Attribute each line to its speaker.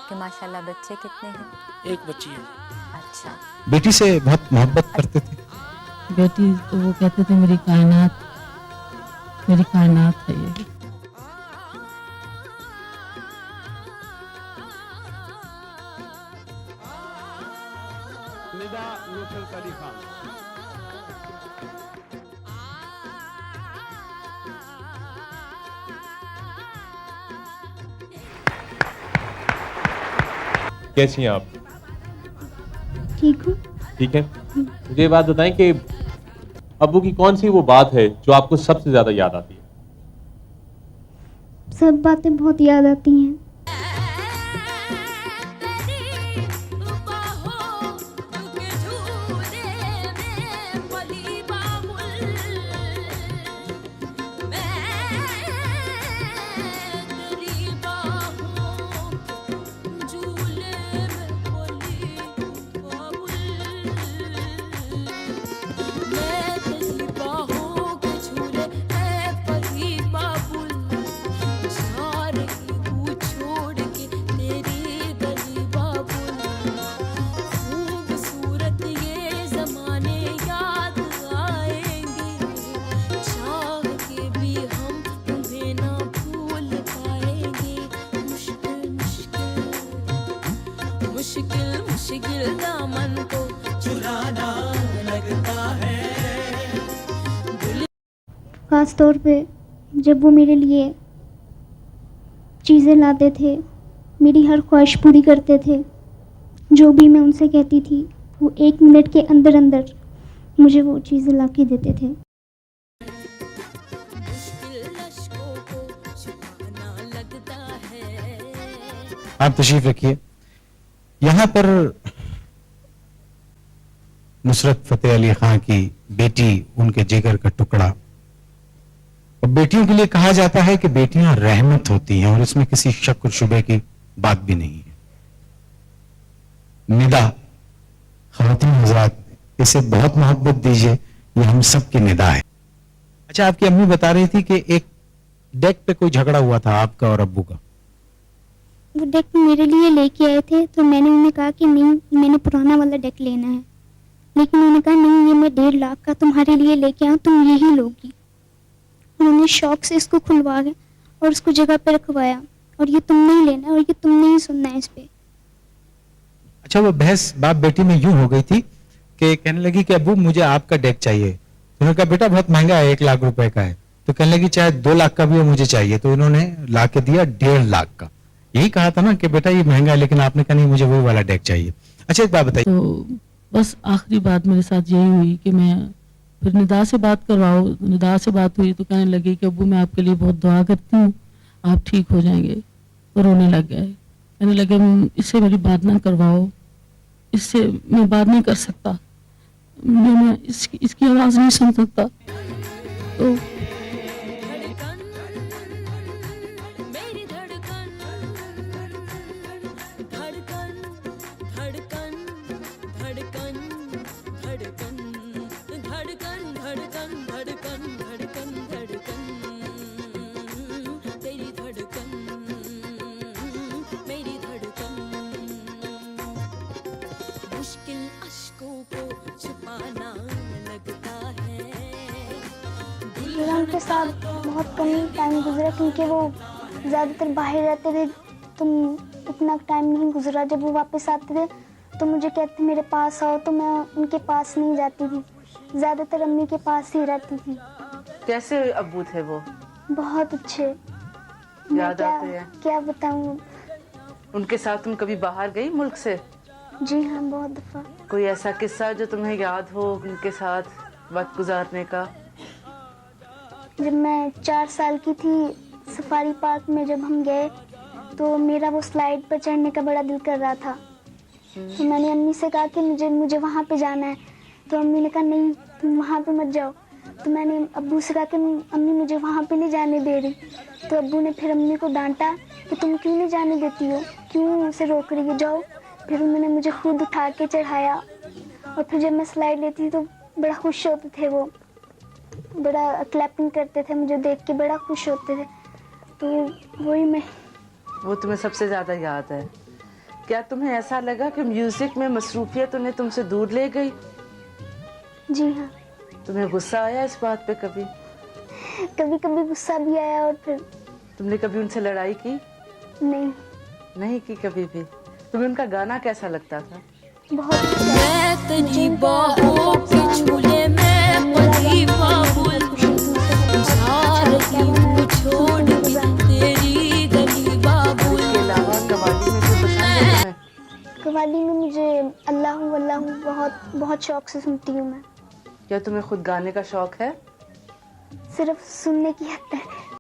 Speaker 1: आपके माशाल्लाह बच्चे कितने हैं?
Speaker 2: एक बच्ची है।
Speaker 1: अच्छा।
Speaker 3: बेटी से बहुत मोहब्बत करते थे?
Speaker 4: बेटी तो वो कहते थे मेरी कायनात है ये।
Speaker 5: निदा नुसरत अली खान।
Speaker 6: कैसी हैं आप?
Speaker 7: ठीक हूँ।
Speaker 6: ठीक है। मुझे ये बात बताएं कि अब्बू की कौन सी वो बात है जो आपको सबसे ज्यादा याद आती है?
Speaker 7: सब बातें बहुत याद आती हैं।
Speaker 8: मुश्किल दामन को चुराना लगता है।
Speaker 7: खास तौर पे जब वो मेरे लिए चीज़ें लाते थे, मेरी हर ख्वाहिश पूरी करते थे, जो भी मैं उनसे कहती थी वो 1 मिनट के अंदर अंदर मुझे वो चीज़ें ला के देते थे।
Speaker 3: आप तशरीफ रखिए। यहाँ पर नुसरत फतेह अली खान की बेटी उनके जिगर का टुकड़ा। और बेटियों के लिए कहा जाता है कि बेटियां रहमत होती हैं और इसमें किसी शक और शुबे की बात भी नहीं है। निदा, ख़वातीन हज़रात, इसे बहुत मोहब्बत दीजिए, ये हम सब की निदा है। अच्छा, आपकी अम्मी बता रही थी कि एक डेक पे कोई झगड़ा हुआ था आपका और अब्बू का।
Speaker 7: वो डेक मेरे लिए लेके आए थे तो मैंने उन्हें कहा कि नहीं, मैंने पुराना वाला डेक लेना है, लेकिन उन्होंने कहा नहीं, ये मैं 1.5 लाख का तुम्हारे लिए लेके आऊँ, तुम यही लोगी। उन्होंने शौक से इसको खुलवा के और उसको जगह पे रखवाया और ये तुमने ही लेना है और ये तुमने ही सुनना है इस पे।
Speaker 3: अच्छा, वो बहस बाप बेटी में यूं हो गई थी कि कहने लगी कि अब्बू मुझे आपका डेक चाहिए। तो उन्होंने कहा बेटा बहुत महंगा है, 1 लाख रुपए का है। तो कहने लगी चाहे 2 लाख का भी हो मुझे चाहिए। तो इन्होंने ला के दिया 1.5 लाख का। यही कहा था ना कि बेटा ये महंगा है, लेकिन आपने कहा नहीं मुझे वो वाला डेक चाहिए। अच्छा, एक बात बताइए।
Speaker 4: तो बस आखिरी बात मेरे साथ यही हुई कि मैं फिर निदा से बात करवाओ। निदा से बात हुई तो कहने लगी कि अब्बू मैं आपके लिए बहुत दुआ करती हूँ, आप ठीक हो जाएंगे। तो रोने लग गए, कहने लगे इससे मेरी बात ना करवाओ, इससे मैं बात नहीं कर सकता, मैं इसकी आवाज़ नहीं सुन सकता। तो
Speaker 7: मेरा उनके साथ बहुत कम ही टाइम गुजरा क्योंकि वो ज़्यादातर बाहर रहते थे, तो इतना टाइम नहीं गुजरा। जब वो वापस आते थे तो मुझे कहते मेरे पास आओ, तो मैं उनके पास नहीं जाती थी, ज़्यादातर अम्मी के पास ही रहती थी।
Speaker 9: कैसे अब्बू थे वो?
Speaker 7: बहुत अच्छे,
Speaker 9: याद आते हैं?
Speaker 7: क्या बताऊँ।
Speaker 9: उनके साथ तुम कभी बाहर गई मुल्क से?
Speaker 7: जी हाँ, बहुत दफ़ा।
Speaker 9: कोई ऐसा किस्सा जो तुम्हें याद हो उनके साथ वक्त गुजारने का?
Speaker 7: जब मैं 4 साल की थी, सफारी पार्क में जब हम गए तो मेरा वो स्लाइड पर चढ़ने का बड़ा दिल कर रहा था। तो मैंने अम्मी से कहा कि मुझे वहाँ पे जाना है। तो अम्मी ने कहा नहीं, तुम वहाँ पे मत जाओ। तो मैंने अब्बू से कहा कि अम्मी मुझे वहाँ पे नहीं जाने दे रही। तो अब्बू ने फिर अम्मी को डांटा कि तुम क्यों नहीं जाने देती हो, क्यों उसे रोक रही हो, जाओ। फिर उन्होंने मुझे खुद उठा के चढ़ाया और फिर जब मैं स्लाइड लेती थी तो बड़ा खुश होते थे वो, बड़ा क्लैपिंग करते थे, मुझे देख के बड़ा खुश होते थे। तो वही मैं,
Speaker 9: वो तुम्हें सबसे ज़्यादा याद है? क्या तुम्हें ऐसा लगा कि म्यूजिक में मसरूफियत उन्हें तुमसे दूर ले गई?
Speaker 7: जी हाँ,
Speaker 9: तुम्हें गुस्सा आया इस बात पे कभी?
Speaker 7: कभी कभी गुस्सा भी आया और फिर
Speaker 9: तुमने कभी उनसे लड़ाई की?
Speaker 7: नहीं,
Speaker 9: नहीं की कभी भी। तुम्हें उनका गाना कैसा लगता था?
Speaker 7: बहुत अच्छा।
Speaker 8: मैं तेरी बाहों के झूले में पली बाबुल जा रही हूँ छोड़ के तेरी गली बाबुल।
Speaker 9: इसके अलावा कव्वाली में जो पसंद है तुम्हें?
Speaker 7: कव्वाली में मुझे अल्लाहू अल्लाहू बहुत बहुत शौक से सुनती हूँ मैं।
Speaker 9: क्या तुम्हें खुद गाने का शौक है?
Speaker 7: सिर्फ सुनने की हद तक।